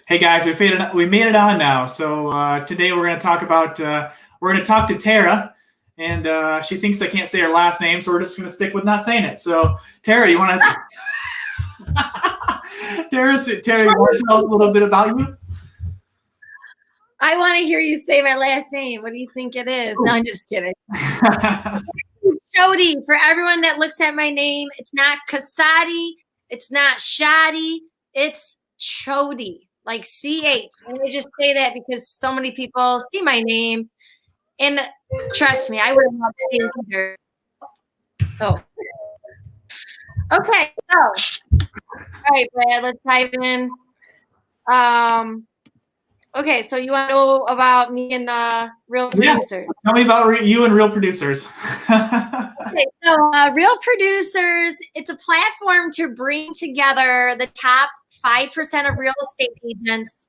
Hey guys, we made it on now. So today we're going to talk about we're going to talk to Terra, and she thinks I can't say her last name, so we're just going to stick with not saying it. So Terra, you want to Terra, you want to tell us a little bit about you? I want to hear you say my last name. What do you think it is? Ooh. No, I'm just kidding. Csotty. For everyone that looks at my name, it's not Casati, it's not Shoddy, it's Csotty. Like CH. And I just say that because so many people see my name. And trust me, I would have loved it either. Oh. Okay, so. All right, Brad, let's dive in. Okay, so you want to know about me and Real Producers? Yeah. Tell me about you and Real Producers. Okay, so Real Producers, it's a platform to bring together the top 5% of real estate agents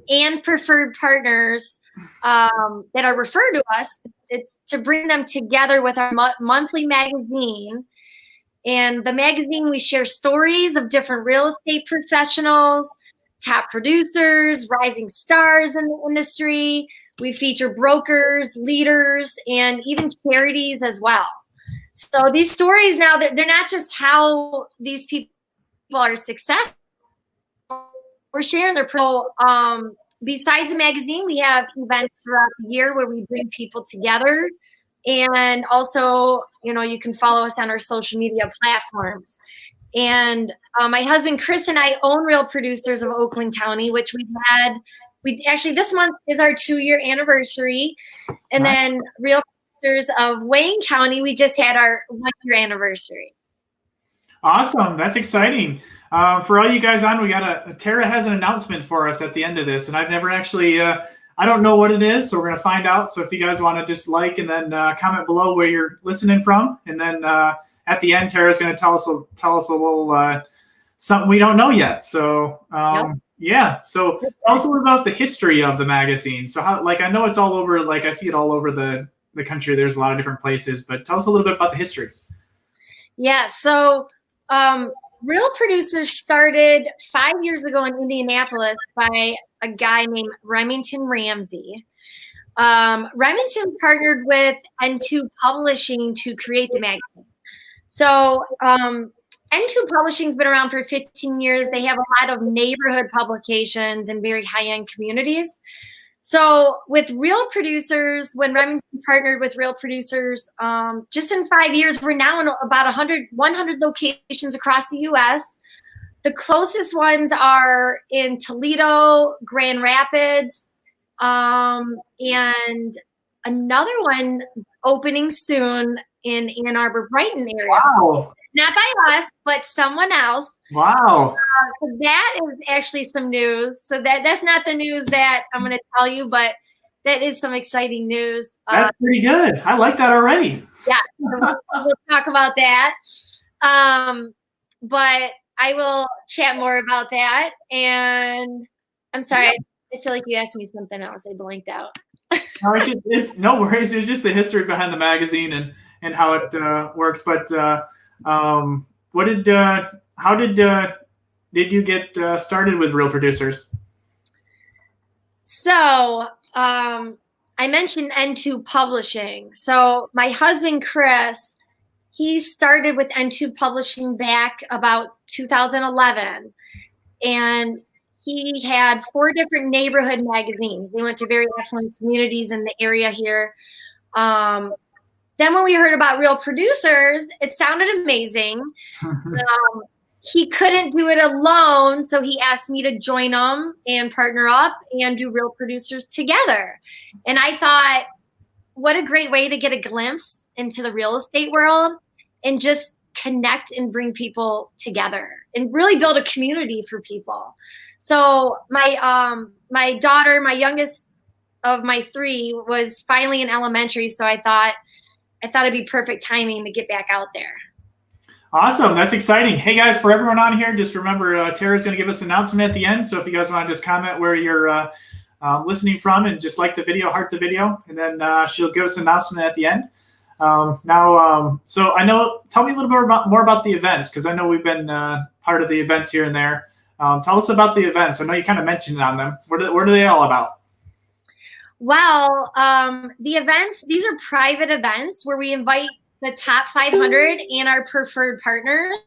and preferred partners that are referred to us. It's to bring them together with our monthly magazine. And the magazine, we share stories of different real estate professionals, top producers, rising stars in the industry. We feature brokers, leaders, and even charities as well. So these stories now, they're not just how these people are successful. We're sharing their pro. Besides the magazine, we have events throughout the year where we bring people together. And also, you can follow us on our social media platforms. And my husband, Chris, and I own Real Producers of Oakland County, which actually, this month is our 2-year anniversary. And then Real Producers of Wayne County, we just had our 1-year anniversary. Awesome. That's exciting. For all you guys on, Terra has an announcement for us at the end of this, and I've never actually, I don't know what it is, so we're going to find out. So if you guys want to just like and then comment below where you're listening from, and then at the end, Terra's going to tell us a little something we don't know yet. So yeah, so tell us a little about the history of the magazine. So how, I know it's all over, I see it all over the country. There's a lot of different places, but tell us a little bit about the history. Yeah, so Real Producers started 5 years ago in Indianapolis by a guy named Remington Ramsey. Remington partnered with N2 Publishing to create the magazine. So N2 Publishing's been around for 15 years. They have a lot of neighborhood publications in very high-end communities. So with Real Producers, when Remington partnered with Real Producers, just in 5 years, we're now in about 100 locations across the U.S. The closest ones are in Toledo, Grand Rapids, and another one opening soon in Ann Arbor, Brighton area. Wow. Not by us, but someone else. Wow. So that is actually some news. So that's not the news that I'm going to tell you, but that is some exciting news. That's pretty good. I like that already. Yeah, we'll talk about that. But I will chat more about that. And I'm sorry, I feel like you asked me something else. I blanked out. No worries. It's just the history behind the magazine and how it works. But how did you get started with Real Producers? So I mentioned N2 Publishing. So my husband, Chris, he started with N2 Publishing back about 2011. And he had 4 different neighborhood magazines. They went to very affluent communities in the area here. Then when we heard about Real Producers, it sounded amazing. He couldn't do it alone, so he asked me to join him and partner up and do Real Producers together. And I thought, what a great way to get a glimpse into the real estate world and just connect and bring people together and really build a community for people. So my daughter, my youngest of my 3, was finally in elementary, so I thought it'd be perfect timing to get back out there. Awesome. That's exciting. Hey guys, for everyone on here, just remember Tara's going to give us an announcement at the end. So if you guys want to just comment where you're listening from and just like the video, heart the video, and then she'll give us an announcement at the end. So I know, tell me a little bit more about the events, because I know we've been part of the events here and there. Tell us about the events. I know you kind of mentioned on them. What are they all about? Well, the events, these are private events where we invite the top 500 and our preferred partners.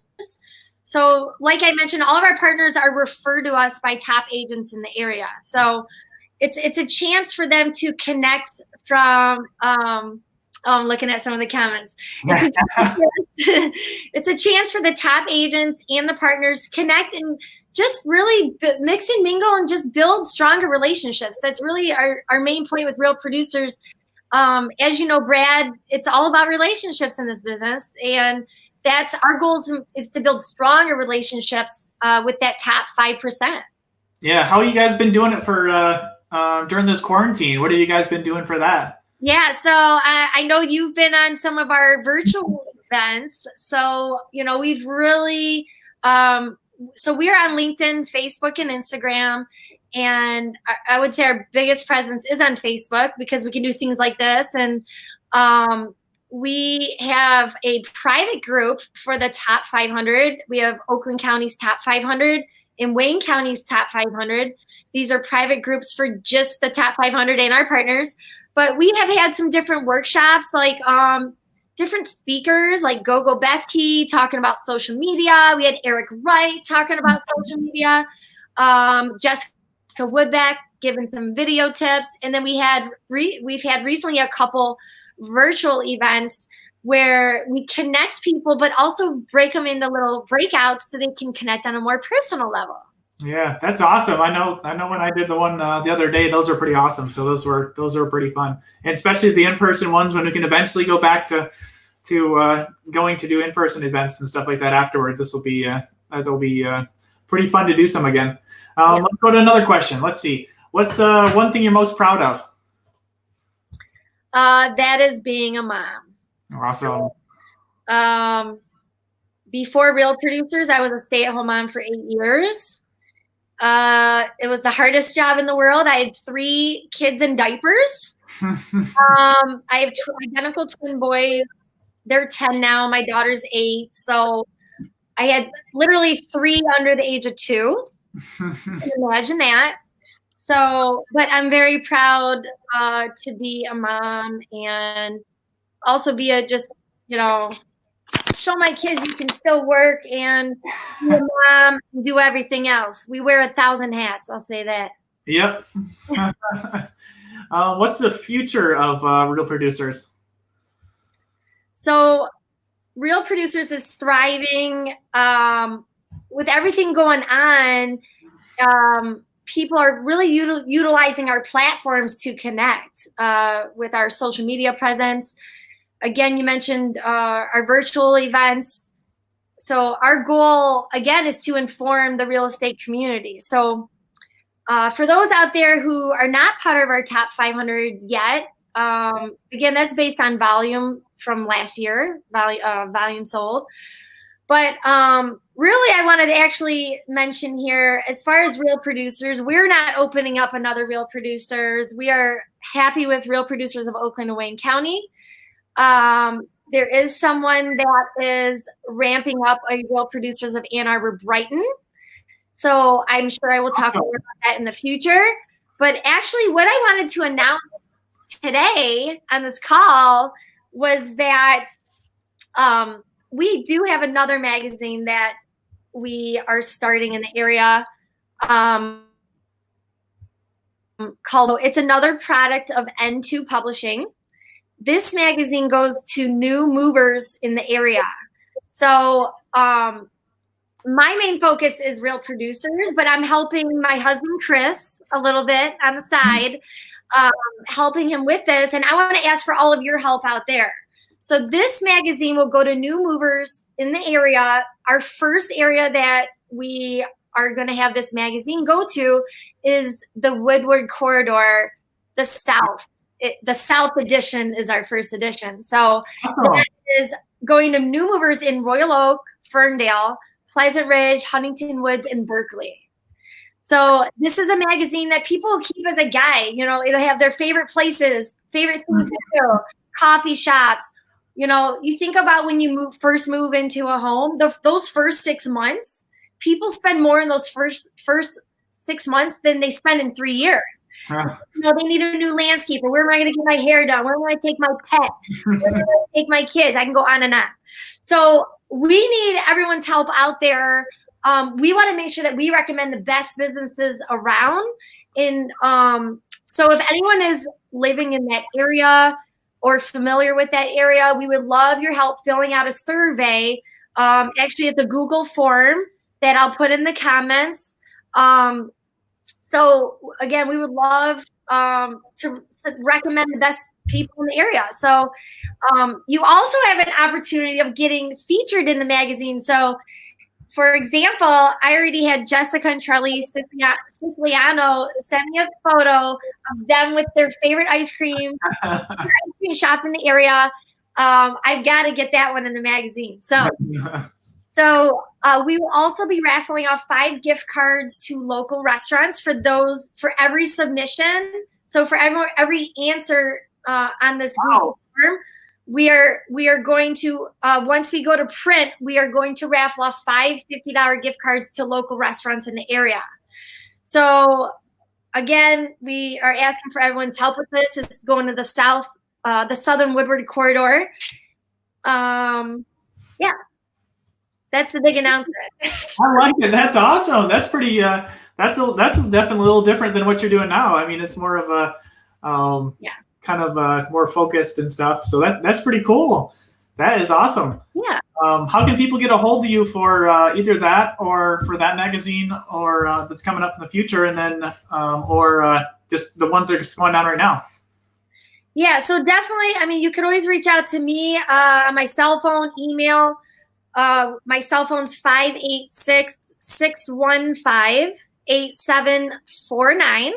So like I mentioned, all of our partners are referred to us by top agents in the area. So it's a chance for them to connect from, I'm looking at some of the comments. It's a chance for the top agents and the partners connect and just really mix and mingle and just build stronger relationships. That's really our main point with Real Producers. As you know, Brad, it's all about relationships in this business. And that's our goal is to build stronger relationships with that top 5%. Yeah. How have you guys been doing it for during this quarantine? What have you guys been doing for that? Yeah. So I know you've been on some of our virtual events. So, we've really, so we're on LinkedIn, Facebook, and Instagram. And I would say our biggest presence is on Facebook because we can do things like this. And we have a private group for the top 500. We have Oakland County's top 500 and Wayne County's top 500. These are private groups for just the top 500 and our partners. But we have had some different workshops, like different speakers, like Gogo Bethke talking about social media. We had Eric Wright talking about social media. Jessica Woodbeck giving some video tips. And then we've had recently a couple virtual events where we connect people, but also break them into little breakouts so they can connect on a more personal level. Yeah, that's awesome. I know when I did the one the other day, those were pretty awesome. So those were pretty fun, and especially the in-person ones when we can eventually go back to going to do in-person events and stuff like that afterwards. This will be that'll be pretty fun to do some again. Yeah. Let's go to another question. Let's see. What's one thing you're most proud of? That is being a mom. Awesome. Before Real Producers, I was a stay-at-home mom for 8 years. It was the hardest job in the world. I had 3 kids in diapers. I have identical twin boys. They're 10 now. My daughter's 8. So I had literally 3 under the age of 2. Imagine that. So, but I'm very proud to be a mom and also be show my kids you can still work and be a mom and do everything else. We wear 1,000 hats. I'll say that. Yep. What's the future of Real Producers? So Real Producers is thriving with everything going on. People are really utilizing our platforms to connect with our social media presence. Again, you mentioned our virtual events. So our goal, again, is to inform the real estate community. So for those out there who are not part of our top 500 yet, again, that's based on volume from last year, volume sold. But really, I wanted to actually mention here, as far as Real Producers, we're not opening up another Real Producers. We are happy with Real Producers of Oakland and Wayne County. There is someone that is ramping up a Real Producers of Ann Arbor Brighton. So I'm sure I will talk more about that in the future. But actually, what I wanted to announce today on this call was that we do have another magazine that we are starting in the area called, it's another product of N2 Publishing. This magazine goes to new movers in the area. So my main focus is Real Producers, but I'm helping my husband, Chris, a little bit on the side, helping him with this. And I want to ask for all of your help out there. So this magazine will go to new movers in the area. Our first area that we are going to have this magazine go to is the Woodward Corridor, the South. The South edition is our first edition. So that is going to new movers in Royal Oak, Ferndale, Pleasant Ridge, Huntington Woods, and Berkeley. So this is a magazine that people keep as a guide. It'll have their favorite places, favorite things to do, coffee shops. You think about when you first move into a home, those first 6 months, people spend more in those first 6 months than they spend in 3 years. They need a new landscaper. Where am I going to get my hair done? Where am I going to take my pet? Where am I going to take my kids? I can go on and on. So we need everyone's help out there. We want to make sure that we recommend the best businesses around. So if anyone is living in that area or familiar with that area, we would love your help filling out a survey. Actually, it's a Google form that I'll put in the comments. So again, we would love to recommend the best people in the area. So you also have an opportunity of getting featured in the magazine. So for example, I already had Jessica and Charlie Siciliano send me a photo of them with their favorite ice cream shop in the area. I've got to get that one in the magazine. So we will also be raffling off 5 gift cards to local restaurants for every submission. So for every answer on this Google form, we are going to, once we go to print, we are going to raffle off 5 $50 gift cards to local restaurants in the area. So again, we are asking for everyone's help with this. This is going to the Southern Woodward Corridor. Yeah. That's the big announcement. I like it. That's awesome. That's pretty. That's definitely a little different than what you're doing now. I mean, it's more of a kind of more focused and stuff. So that's pretty cool. That is awesome. Yeah. How can people get a hold of you for either that or for that magazine or that's coming up in the future, and then or just the ones that are just going on right now? Yeah. So definitely. I mean, you can always reach out to me on my cell phone, email. My cell phone's 586-615-8749.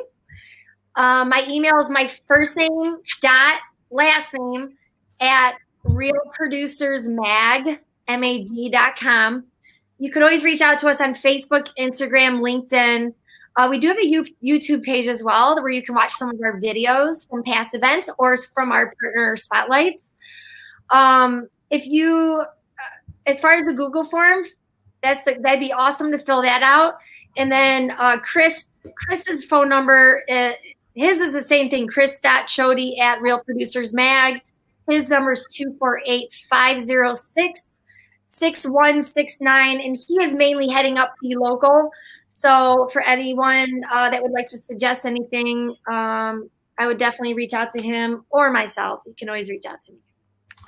My email is my first name dot last name at realproducersmag.com. You can always reach out to us on Facebook, Instagram, LinkedIn. We do have a YouTube page as well where you can watch some of our videos from past events or from our partner spotlights. As far as the Google form, that'd be awesome to fill that out. And then Chris's phone number, his is the same thing, chris.chotty at Real Producers Mag. His number is 248-506-6169, and he is mainly heading up the local. So for anyone that would like to suggest anything, I would definitely reach out to him or myself. You can always reach out to me.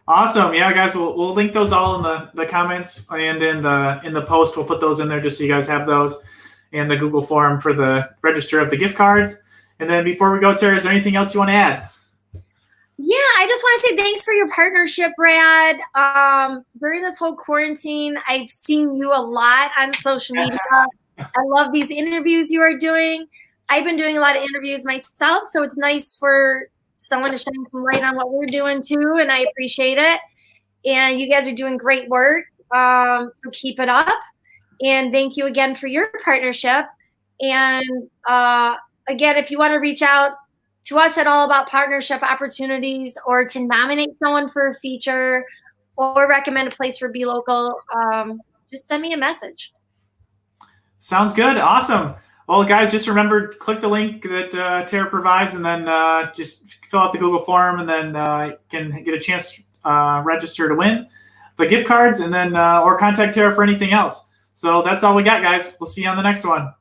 Awesome. Yeah, guys, we'll link those all in the comments and in the post. We'll put those in there just so you guys have those, and the Google form for the register of the gift cards. And then before we go, Terra, is there anything else you want to add? Yeah, I just want to say thanks for your partnership, Brad. During this whole quarantine, I've seen you a lot on social media. I love these interviews you are doing. I've been doing a lot of interviews myself, so it's nice for someone to shine some light on what we're doing too, and I appreciate it. And you guys are doing great work, so keep it up. And thank you again for your partnership. And again, if you want to reach out to us at all about partnership opportunities or to nominate someone for a feature or recommend a place for Be Local, just send me a message. Sounds good. Awesome. Well, guys, just remember, click the link that Terra provides, and then just fill out the Google form, and then can get a chance register to win the gift cards, and then or contact Terra for anything else. So that's all we got, guys. We'll see you on the next one.